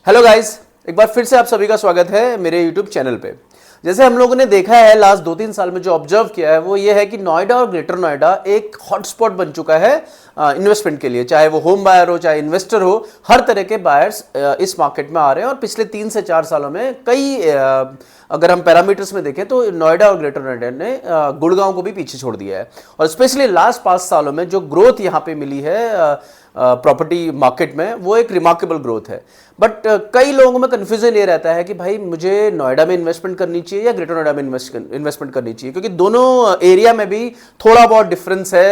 Hello guys, एक बार फिर से आप सभी का स्वागत है मेरे यूट्यूब चैनल पे। जैसे हम लोगों ने देखा है लास्ट 2-3 साल में जो ऑब्जर्व किया है वो ये है कि नोएडा और ग्रेटर नोएडा एक हॉटस्पॉट बन चुका है इन्वेस्टमेंट के लिए। चाहे वो होम बायर हो, चाहे इन्वेस्टर हो, हर तरह के बायर्स इस मार्केट में आ रहे हैं। और पिछले 3 से 4 सालों में कई अगर हम पैरामीटर्स में देखें तो नोएडा और ग्रेटर नोएडा ने गुड़गांव को भी पीछे छोड़ दिया है। और स्पेशली लास्ट 5 सालों में जो ग्रोथ यहाँ पे मिली है प्रॉपर्टी मार्केट में, वो एक रिमार्केबल ग्रोथ है। बट कई लोगों में कन्फ्यूजन ये रहता है कि भाई मुझे नोएडा में इन्वेस्टमेंट करनी चाहिए या ग्रेटर नोएडा में इन्वेस्टमेंट करनी चाहिए, क्योंकि दोनों एरिया में भी थोड़ा बहुत डिफरेंस है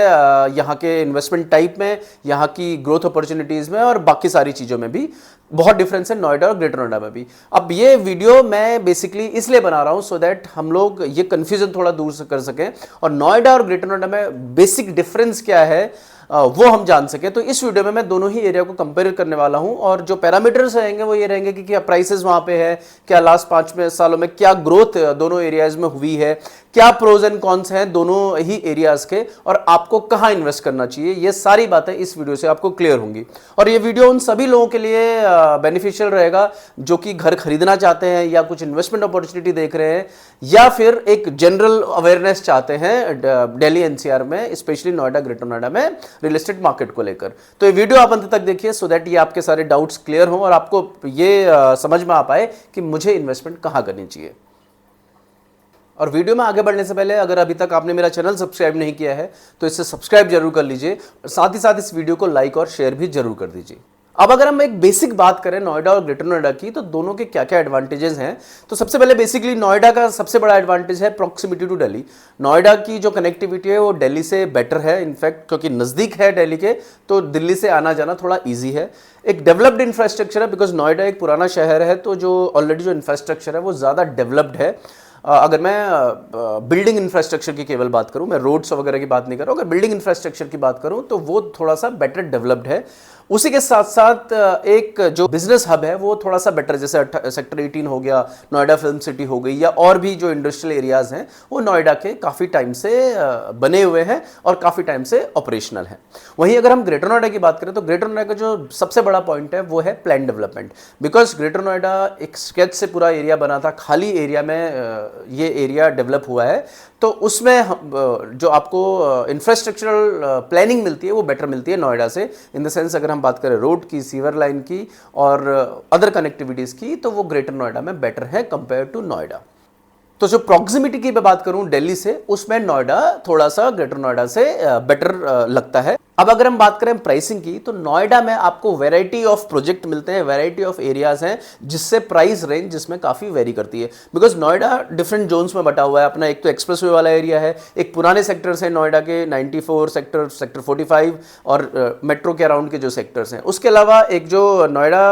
यहाँ के इन्वेस्टमेंट टाइप में, यहाँ की ग्रोथ अपॉर्चुनिटीज में और बाकी सारी चीज़ों में भी बहुत डिफरेंस है नोएडा और ग्रेटर नोएडा में भी। अब ये वीडियो मैं बेसिकली इसलिए बना रहा हूँ सो दैट हम लोग ये कन्फ्यूजन थोड़ा दूर से कर सकें और नोएडा और ग्रेटर नोएडा में बेसिक डिफरेंस क्या है वो हम जान सके। तो इस वीडियो में मैं दोनों ही एरिया को कंपेयर करने वाला हूं और जो पैरामीटर्स रहेंगे वो ये रहेंगे कि क्या प्राइसेस वहां पे है, क्या लास्ट 5 सालों में क्या ग्रोथ दोनों एरियाज में हुई है, क्या प्रोज एंड कॉन्स हैं दोनों ही एरियाज के, और आपको कहां इन्वेस्ट करना चाहिए। ये सारी बातें इस वीडियो से आपको क्लियर होंगी। और ये वीडियो उन सभी लोगों के लिए बेनिफिशियल रहेगा जो कि घर खरीदना चाहते हैं या कुछ इन्वेस्टमेंट अपॉर्चुनिटी देख रहे हैं या फिर एक जनरल अवेयरनेस चाहते हैं दिल्ली एनसीआर में, स्पेशली नोएडा ग्रेटर नोएडा में रियल एस्टेट मार्केट को लेकर। तो ये वीडियो आप अंत तक देखिए सो दैट ये आपके सारे डाउट्स क्लियर हों और आपको ये समझ में आ पाए कि मुझे इन्वेस्टमेंट कहां करनी चाहिए। और वीडियो में आगे बढ़ने से पहले अगर अभी तक आपने मेरा चैनल सब्सक्राइब नहीं किया है तो इसे सब्सक्राइब जरूर कर लीजिए और साथ ही साथ इस वीडियो को लाइक और शेयर भी जरूर कर दीजिए। अब अगर हम एक बेसिक बात करें नोएडा और ग्रेटर नोएडा की, तो दोनों के क्या क्या एडवांटेजेस हैं। तो सबसे पहले बेसिकली नोएडा का सबसे बड़ा एडवांटेज है प्रॉक्सिमिटी टू दिल्ली। नोएडा की जो कनेक्टिविटी है वो दिल्ली से बेटर है, इनफैक्ट क्योंकि नज़दीक है दिल्ली के, तो दिल्ली से आना जाना थोड़ा ईजी है। एक डेवलप्ड इंफ्रास्ट्रक्चर है, बिकॉज नोएडा एक पुराना शहर है, तो जो ऑलरेडी जो इंफ्रास्ट्रक्चर है वो ज़्यादा डेवलप्ड है। अगर मैं बिल्डिंग इंफ्रास्ट्रक्चर की केवल बात करूं, मैं रोड्स वगैरह की बात नहीं कर रहा हूं, अगर बिल्डिंग इंफ्रास्ट्रक्चर की बात करूं तो वो थोड़ा सा बेटर डेवलप्ड है। उसी के साथ साथ एक जो बिजनेस हब है वो थोड़ा सा बेटर, जैसे सेक्टर 18 हो गया, नोएडा फिल्म सिटी हो गई, या और भी जो इंडस्ट्रियल एरियाज हैं वो नोएडा के काफ़ी टाइम से बने हुए हैं और काफ़ी टाइम से ऑपरेशनल हैं। वहीं अगर हम ग्रेटर नोएडा की बात करें तो ग्रेटर नोएडा का जो सबसे बड़ा पॉइंट है वो है plan development. Because greater Noida एक स्केच से पूरा एरिया बना था, खाली एरिया में ये एरिया डेवलप हुआ है, तो उसमें जो आपको इंफ्रास्ट्रक्चरल प्लानिंग मिलती है वो बेटर मिलती है नोएडा से। इन द सेंस अगर हम बात करें रोड की, सीवर लाइन की और अदर कनेक्टिविटीज की, तो वो ग्रेटर नोएडा में बेटर है कंपेयर टू नोएडा। तो जो प्रॉक्सिमिटी की मैं बात करूं दिल्ली से, उसमें नोएडा थोड़ा सा ग्रेटर नोएडा से बेटर लगता है। अब अगर हम बात करें प्राइसिंग की, तो नोएडा में आपको वैरायटी ऑफ प्रोजेक्ट मिलते हैं, वैरायटी ऑफ एरियाज हैं, जिससे प्राइस रेंज जिसमें काफ़ी वेरी करती है। बिकॉज नोएडा डिफरेंट जोन्स में बटा हुआ है अपना। एक तो एक्सप्रेसवे वाला एरिया है, एक पुराने सेक्टर्स हैं नोएडा के 94 सेक्टर, सेक्टर 45 और मेट्रो के अराउंड के जो सेक्टर्स हैं। उसके अलावा एक जो नोएडा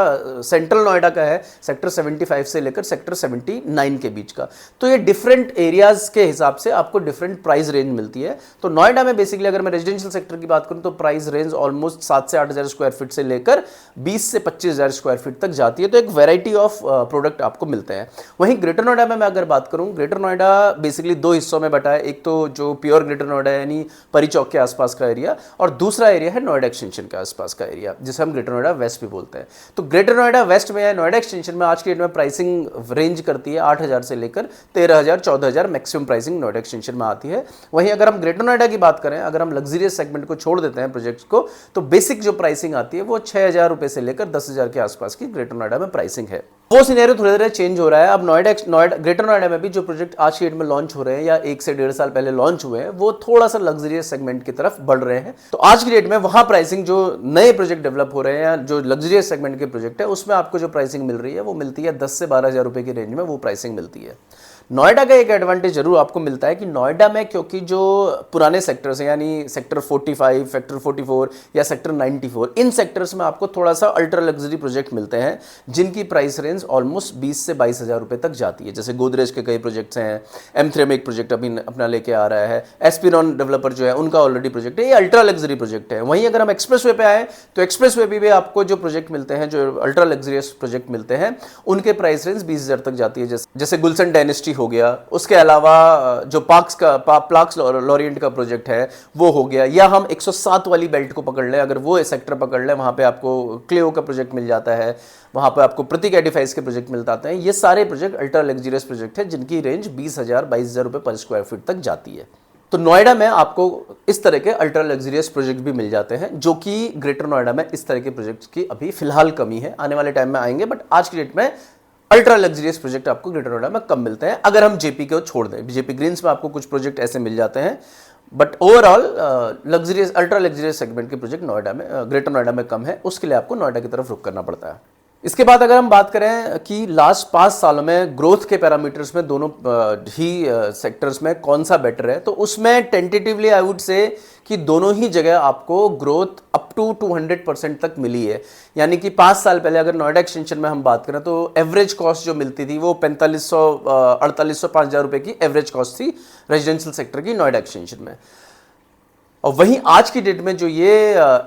सेंट्रल नोएडा का है, सेक्टर 75 से लेकर सेक्टर 79 के बीच का। तो ये डिफरेंट एरियाज के हिसाब से आपको डिफरेंट प्राइस रेंज मिलती है। तो नोएडा में बेसिकली अगर मैं रेजिडेंशियल सेक्टर की बात करूं तो प्राइस रेंज ऑलमोस्ट 7 से 8 हज़ार स्क्वायर फीट से लेकर 20 से 25 हज़ार स्क्वायर फीट तक जाती है। तो एक वैरायटी ऑफ प्रोडक्ट आपको मिलते हैं। वहीं ग्रेटर नोएडा में मैं अगर बात करूं, ग्रेटर नोएडा बेसिकली 2 हिस्सों में बटा है। एक तो जो प्योर ग्रेटर नोएडा यानी परी चौक के आसपास का एरिया, और दूसरा एरिया है नोएडा एक्सटेंशन के आसपास का एरिया, जिसे हम ग्रेटर नोएडा वेस्ट भी बोलते हैं। तो ग्रेटर नोएडा वेस्ट में या नोएडा एक्सटेंशन में आज की डेट में प्राइसिंग रेंज करती है 8 हज़ार से लेकर 13 हज़ार 14 हज़ार मैक्सिमम प्राइसिंग नोएडा एक्सटेंशन में आती है। वहीं अगर हम ग्रेटर नोएडा की बात करें, अगर हम लग्जरियस सेगमेंट को छोड़ देते हैं प्रोजेक्ट्स को, तो बेसिक जो प्राइसिंग आती है वो 6,000 रुपए से लेकर 10,000 के आसपास की ग्रेटर नोएडा में प्राइसिंग है। वो सिनेरियो थोड़ी देर चेंज हो रहा है। अब ग्रेटर नोएडा में भी जो प्रोजेक्ट आज की डेट में लॉन्च हो रहे हैं या 1 से 1.5 साल पहले लॉन्च हुए हैं, वो थोड़ा सा लग्जरियस सेगमेंट की तरफ बढ़ रहे हैं। तो आज की डेट में वहां प्राइसिंग जो नए प्रोजेक्ट डेवलप हो रहे हैं या जो लग्जरियस सेगमेंट के प्रोजेक्ट है, उसमें आपको जो प्राइसिंग मिल रही है वो मिलती है 10 से 12 हज़ार रुपए की रेंज में वो प्राइसिंग मिलती है। नोएडा का एक एडवांटेज जरूर आपको मिलता है कि नोएडा में क्योंकि जो पुराने सेक्टर्स हैं यानी सेक्टर 45, सेक्टर 44 या सेक्टर 94, इन सेक्टर्स में आपको थोड़ा सा अल्ट्रा लग्जरी प्रोजेक्ट मिलते हैं जिनकी प्राइस रेंज ऑलमोस्ट 20 से 22 हज़ार रुपए तक जाती है। जैसे गोदरेज के कई प्रोजेक्ट्स हैं, M3 में एक प्रोजेक्ट अभी अपना लेके आ रहा है, एस्पिरॉन डेवलपर जो है उनका ऑलरेडी प्रोजेक्ट है, ये अल्ट्रा लग्जरी प्रोजेक्ट है। वहीं अगर हम एक्सप्रेसवे पे आए तो एक्सप्रेसवे भी आपको जो प्रोजेक्ट मिलते हैं, जो अल्ट्रा लग्जरियस प्रोजेक्ट मिलते हैं, उनके प्राइस रेंज 20 हज़ार तक जाती है। जैसे गुलशन डायनेस्टी इंडस्ट्री हो गया, उसके अलावा जो पार्क्स लॉरिएंट का प्रोजेक्ट है वो हो गया, या हम 107 वाली बेल्ट को पकड़ लें, अगर वो सेक्टर पकड़ लें, वहाँ पे आपको क्लेओ का प्रोजेक्ट मिल जाता है, वहाँ पे आपको प्रतीक एडिफाइस के प्रोजेक्ट मिल जाते हैं। ये सारे प्रोजेक्ट अल्ट्रा लग्जरियस प्रोजेक्ट है जिनकी रेंज 20,000 22,000 रुपये पर स्क्वायर फीट तक जाती है। तो नोएडा में आपको इस तरह के अल्ट्रा लग्जरियस प्रोजेक्ट भी मिल जाते हैं, जो कि ग्रेटर नोएडा में इस तरह के प्रोजेक्ट्स की अभी फिलहाल कमी है, आने वाले टाइम में आएंगे, बट आज की डेट में अल्ट्रा लग्जरियस प्रोजेक्ट आपको ग्रेटर नोएडा में कम मिलते हैं। अगर हम जेपी को छोड़ दें, जेपी ग्रीन्स में आपको कुछ प्रोजेक्ट ऐसे मिल जाते हैं, but overall luxurious ultra luxurious segment के प्रोजेक्ट नोएडा में ग्रेटर नोएडा में कम है, उसके लिए आपको नोएडा की तरफ रुख करना पड़ता है। इसके बाद अगर हम बात करें कि लास्ट 5 सालों में ग्रोथ के पैरामीटर्स में दोनों ही सेक्टर्स में कौन सा बेटर है, तो उसमें टेंटेटिवली आई वुड से कि दोनों ही जगह आपको ग्रोथ अप टू 200% तक मिली है। यानी कि 5 साल पहले अगर नोएडा एक्सटेंशन में हम बात करें तो एवरेज कॉस्ट जो मिलती थी वो 4500 4800 5,000 रुपये की एवरेज कॉस्ट थी रेजिडेंशियल सेक्टर की नोएडा एक्सटेंशन में। और वहीं आज की डेट में जो ये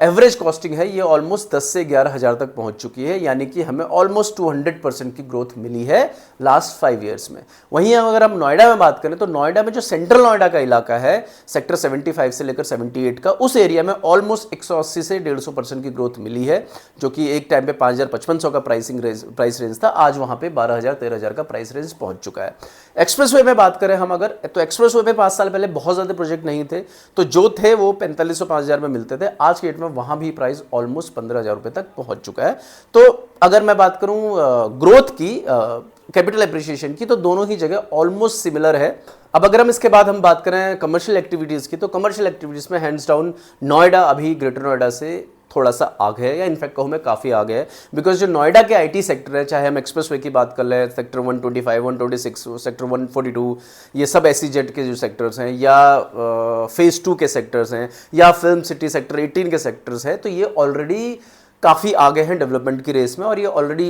एवरेज कॉस्टिंग है ये ऑलमोस्ट 10 से 11,000 तक पहुंच चुकी है, यानी कि हमें ऑलमोस्ट 200% की ग्रोथ मिली है लास्ट 5 ईयर्स में। वहीं अगर हम नोएडा में बात करें तो नोएडा में जो सेंट्रल नोएडा का इलाका है, सेक्टर 75 से लेकर 78 का, उस एरिया में ऑलमोस्ट 180 से 150% की ग्रोथ मिली है, जो कि एक टाइम पे 5,500 का प्राइस रेंज था, आज वहां पे 12,000-13,000 का प्राइस रेंज पहुंच चुका है। एक्सप्रेसवे में बात करें हम अगर, तो एक्सप्रेसवे में 5 साल पहले बहुत ज्यादा प्रोजेक्ट नहीं थे, तो जो थे वो 4500-5000 में मिलते थे, आज की डेट में वहां भी प्राइस ऑलमोस्ट 15,000 रुपए तक पहुंच चुका है। तो अगर मैं बात करूं ग्रोथ की, कैपिटल एप्रिसिएशन की, तो दोनों ही जगह ऑलमोस्ट सिमिलर है। अब अगर हम इसके बाद हम बात करें कमर्शियल एक्टिविटीज की, तो कमर्शियल एक्टिविटीज में हैंड्स डाउन नोएडा अभी ग्रेटर नोएडा से थोड़ा सा आगे है, या इनफैक्ट कहूँ मैं काफ़ी आगे है, बिकॉज जो नोएडा के आईटी सेक्टर है, चाहे हम एक्सप्रेसवे की बात कर लें, सेक्टर 125, 126, सेक्टर 142, ये सब SEZ के जो सेक्टर्स हैं, या फेज़ 2 के सेक्टर्स हैं, या फिल्म सिटी सेक्टर 18 के सेक्टर्स हैं, तो ये ऑलरेडी काफ़ी आगे हैं डेवलपमेंट की रेस में, और ये ऑलरेडी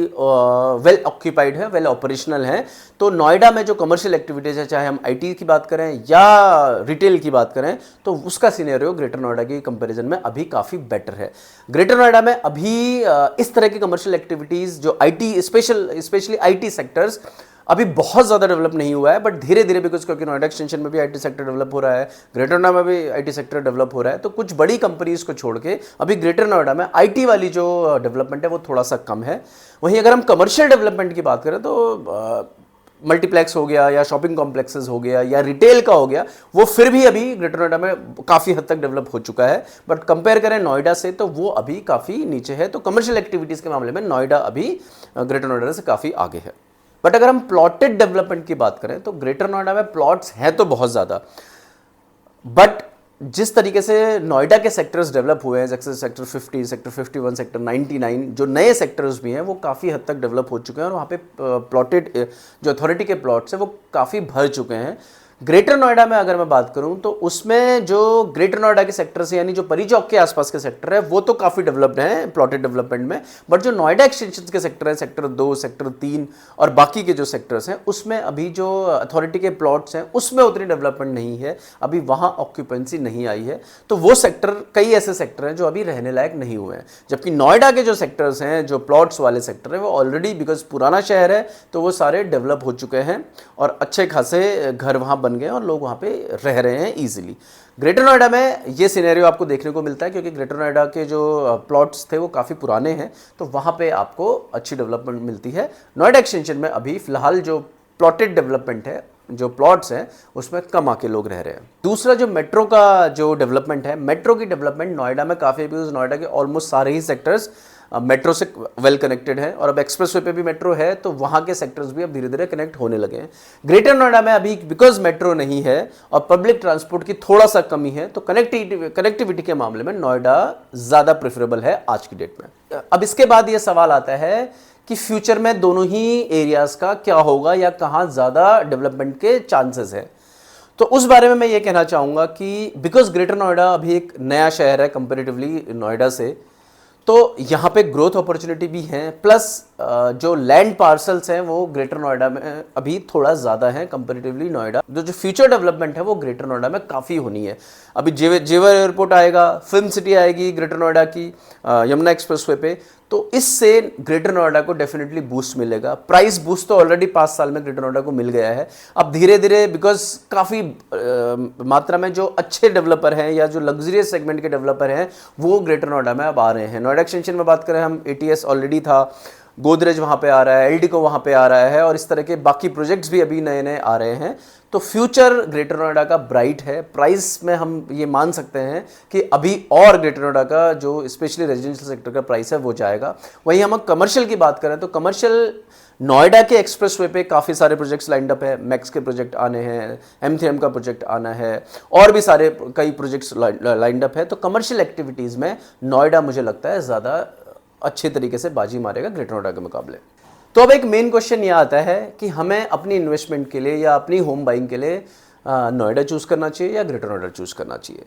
वेल ऑक्यूपाइड है, वेल ऑपरेशनल है। तो नोएडा में जो कमर्शियल एक्टिविटीज़ है, चाहे हम IT की बात करें या रिटेल की बात करें, तो उसका सिनेरियो ग्रेटर नोएडा की कंपैरिजन में अभी काफ़ी बेटर है। ग्रेटर नोएडा में अभी इस तरह की कमर्शियल एक्टिविटीज़ जो IT स्पेशली IT सेक्टर्स अभी बहुत ज़्यादा डेवलप नहीं हुआ है, बट धीरे धीरे, बिकॉज क्योंकि नोएडा एक्सटेंशन में भी IT सेक्टर डेवलप हो रहा है, ग्रेटर नोएडा में भी IT सेक्टर डेवलप हो रहा है, तो कुछ बड़ी कंपनीज को छोड़ के अभी ग्रेटर नोएडा में IT वाली जो डेवलपमेंट है वो थोड़ा सा कम है। वहीं अगर हम कमर्शियल डेवलपमेंट की बात करें तो मल्टीप्लेक्स हो गया, या शॉपिंग कॉम्प्लेक्सेस हो गया, या रिटेल का हो गया, वो फिर भी अभी ग्रेटर नोएडा में काफ़ी हद तक डेवलप हो चुका है, बट कंपेयर करें नोएडा से तो वो अभी काफ़ी नीचे है। तो कमर्शियल एक्टिविटीज़ के मामले में नोएडा अभी ग्रेटर नोएडा से काफ़ी आगे है। बट अगर हम प्लॉटेड डेवलपमेंट की बात करें तो ग्रेटर नोएडा में प्लॉट्स हैं तो बहुत ज़्यादा, बट जिस तरीके से नोएडा के सेक्टर्स डेवलप हुए हैं, जैसे सेक्टर 50, सेक्टर 51, सेक्टर 99, जो नए सेक्टर्स भी हैं वो काफ़ी हद तक डेवलप हो चुके हैं, और वहाँ पे प्लॉटेड जो अथॉरिटी के प्लॉट्स हैं वो काफ़ी भर चुके हैं। ग्रेटर नोएडा में अगर मैं बात करूं तो उसमें जो ग्रेटर नोएडा के सेक्टर से, यानी जो परी चौक के आसपास के सेक्टर है, वो तो काफ़ी डेवलप्ड हैं प्लॉटेड डेवलपमेंट में, बट जो नोएडा एक्सटेंशन के सेक्टर है, सेक्टर 2, सेक्टर 3 और बाकी के जो सेक्टर्स हैं, उसमें अभी जो अथॉरिटी के प्लॉट्स हैं उसमें उतनी डेवलपमेंट नहीं है, अभी वहाँ ऑक्यूपेंसी नहीं आई है। तो वो सेक्टर, कई ऐसे सेक्टर हैं जो अभी रहने लायक नहीं हुए हैं, जबकि नोएडा के जो सेक्टर्स हैं, जो प्लॉट्स वाले सेक्टर हैं, वो ऑलरेडी, बिकॉज पुराना शहर है तो वो सारे डेवलप हो चुके हैं और अच्छे खासे घर वहाँ बन गए और लोग वहाँ पे रह रहे हैं इजीली। ग्रेटर नोएडा में ये सिनेरियो आपको देखने को मिलता है, क्योंकि ग्रेटर नोएडा के जो प्लॉट्स थे वो काफ़ी पुराने हैं, तो वहाँ पे आपको अच्छी डेवलपमेंट मिलती है। नोएडा एक्सटेंशन में अभी फिलहाल जो प्लॉटेड डेवलपमेंट है, जो प्लॉट्स हैं, उसमें कम आके लोग रह रहे हैं। दूसरा जो मेट्रो का जो डेवलपमेंट है, मेट्रो की डेवलपमेंट नोएडा में काफ़ी, बिकॉज नोएडा के ऑलमोस्ट सारे ही सेक्टर्स मेट्रो से वेल कनेक्टेड है, और अब एक्सप्रेसवे पे भी मेट्रो है, तो वहाँ के सेक्टर्स भी अब धीरे धीरे कनेक्ट होने लगे हैं। ग्रेटर नोएडा में अभी बिकॉज मेट्रो नहीं है और पब्लिक ट्रांसपोर्ट की थोड़ा सा कमी है, तो कनेक्टिविटी के मामले में नोएडा ज़्यादा प्रेफरेबल है आज की डेट में। अब इसके बाद ये सवाल आता है कि फ्यूचर में दोनों ही एरियाज़ का क्या होगा, या कहाँ ज़्यादा डेवलपमेंट के चांसेस है। तो उस बारे में मैं ये कहना चाहूँगा कि बिकॉज ग्रेटर नोएडा अभी एक नया शहर है कंपेरेटिवली नोएडा से, तो यहाँ पे ग्रोथ अपॉर्चुनिटी भी हैं, प्लस जो लैंड पार्सल्स हैं वो ग्रेटर नोएडा में अभी थोड़ा ज़्यादा है कंपेरेटिवली नोएडा। जो फ्यूचर डेवलपमेंट है वो ग्रेटर नोएडा में काफ़ी होनी है। अभी जेवर एयरपोर्ट आएगा, फिल्म सिटी आएगी ग्रेटर नोएडा की यमुना एक्सप्रेसवे पे, तो तो इससे ग्रेटर नोएडा को डेफिनेटली बूस्ट मिलेगा। प्राइस बूस्ट तो ऑलरेडी 5 साल में ग्रेटर नोएडा को मिल गया है। अब धीरे धीरे बिकॉज काफ़ी मात्रा में जो अच्छे डेवलपर हैं या जो लग्जरियस सेगमेंट के डेवलपर हैं वो ग्रेटर नोएडा में अब आ रहे हैं। नोएडा एक्सटेंशन में बात करें हम, ATS ऑलरेडी था, गोदरेज वहाँ पे आ रहा है, एल्डिको वहाँ पे आ रहा है और इस तरह के बाकी प्रोजेक्ट्स भी अभी नए नए आ रहे हैं। तो फ्यूचर ग्रेटर नोएडा का ब्राइट है। प्राइस में हम ये मान सकते हैं कि अभी और ग्रेटर नोएडा का जो स्पेशली रेजिडेंशियल सेक्टर का प्राइस है वो जाएगा। वहीं हम कमर्शियल की बात करें तो कमर्शियल नोएडा के एक्सप्रेसवे पे काफ़ी सारे प्रोजेक्ट्स लाइंड अप है। मैक्स के प्रोजेक्ट आने हैं, M3M का प्रोजेक्ट आना है और भी सारे कई प्रोजेक्ट्स लाइंड अप है। तो कमर्शियल एक्टिविटीज़ में नोएडा मुझे लगता है ज़्यादा अच्छे तरीके से बाजी मारेगा ग्रेटर नोएडा के मुकाबले। तो अब एक मेन क्वेश्चन ये आता है कि हमें अपनी इन्वेस्टमेंट के लिए या अपनी होम बाइंग के लिए नोएडा चूज़ करना चाहिए या ग्रेटर नोएडा चूज़ करना चाहिए।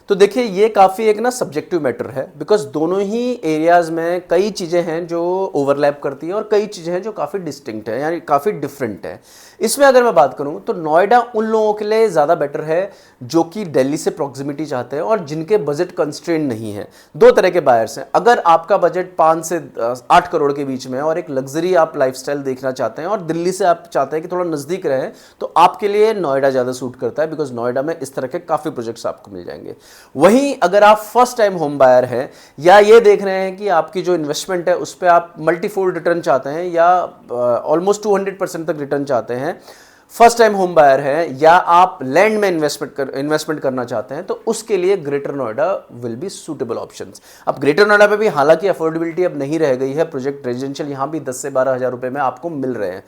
तो देखिए ये काफ़ी एक ना सब्जेक्टिव मैटर है, बिकॉज दोनों ही एरियाज़ में कई चीज़ें हैं जो ओवरलैप करती हैं और कई चीज़ें हैं जो काफ़ी डिस्टिंक्ट है, यानी काफ़ी डिफरेंट है। इसमें अगर मैं बात करूं तो नोएडा उन लोगों के लिए ज़्यादा बेटर है जो कि दिल्ली से प्रॉक्सिमिटी चाहते हैं और जिनके बजट कंस्ट्रेंट नहीं है। दो तरह के बायर्स हैं। अगर आपका बजट 5 से 8 करोड़ के बीच में है और एक लग्जरी आप लाइफस्टाइल देखना चाहते हैं और दिल्ली से आप चाहते हैं कि थोड़ा नज़दीक रहे, तो आपके लिए नोएडा ज़्यादा सूट करता है, बिकॉज नोएडा में इस तरह के काफ़ी प्रोजेक्ट्स आपको मिल जाएंगे। वहीं अगर आप फर्स्ट टाइम होम बायर हैं या ये देख रहे हैं कि आपकी जो इन्वेस्टमेंट है उस पर आप मल्टीफोल्ड रिटर्न चाहते हैं या ऑलमोस्ट 200% तक रिटर्न चाहते हैं, फर्स्ट टाइम होम बायर है या आप लैंड में इन्वेस्टमेंट करना चाहते हैं, तो उसके लिए greater Noida will be suitable options. अब ग्रेटर नोएडा पे भी हालांकि अफोर्डेबिलिटी अब नहीं रह गई है, प्रोजेक्ट रेजिडेंशियल यहाँ भी 10 से 12 हज़ार रुपये में आपको मिल रहे हैं,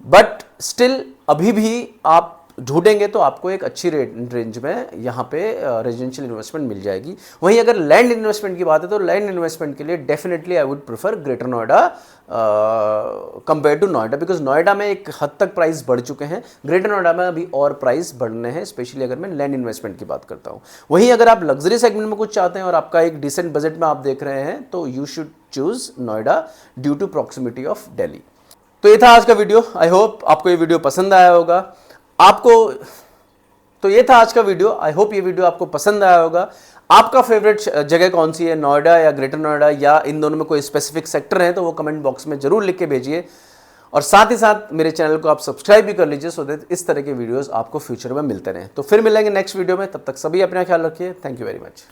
बट स्टिल अभी भी आप ढूंढेंगे तो आपको एक अच्छी रेंज में यहाँ पे रेजिडेंशियल इन्वेस्टमेंट मिल जाएगी। वहीं अगर लैंड इन्वेस्टमेंट की बात है तो लैंड इन्वेस्टमेंट के लिए definitely I would prefer Greater Noida compare to Noida, because Noida में एक हद तक प्राइस बढ़ चुके हैं, ग्रेटर नोएडा में अभी और प्राइस बढ़ने हैं, स्पेशली अगर मैं लैंड इन्वेस्टमेंट की बात करता हूँ। वहीं अगर आप लग्जरी सेगमेंट में कुछ चाहते हैं और आपका एक डिसेंट बजट में आप देख रहे हैं तो you should choose Noida due to proximity of Delhi. तो ये था आज का वीडियो। आई होप आपको ये वीडियो पसंद आया होगा। ये था आज का वीडियो। आई होप ये वीडियो आपको पसंद आया होगा। आपका फेवरेट जगह कौन सी है, नोएडा या ग्रेटर नोएडा, या इन दोनों में कोई स्पेसिफिक सेक्टर है तो वो कमेंट बॉक्स में जरूर लिख के भेजिए। और साथ ही साथ मेरे चैनल को आप सब्सक्राइब भी कर लीजिए सो दैट इस तरह के वीडियोस आपको फ्यूचर में मिलते रहें। तो फिर मिलेंगे नेक्स्ट वीडियो में, तब तक सभी अपना ख्याल रखिए। Thank you very much.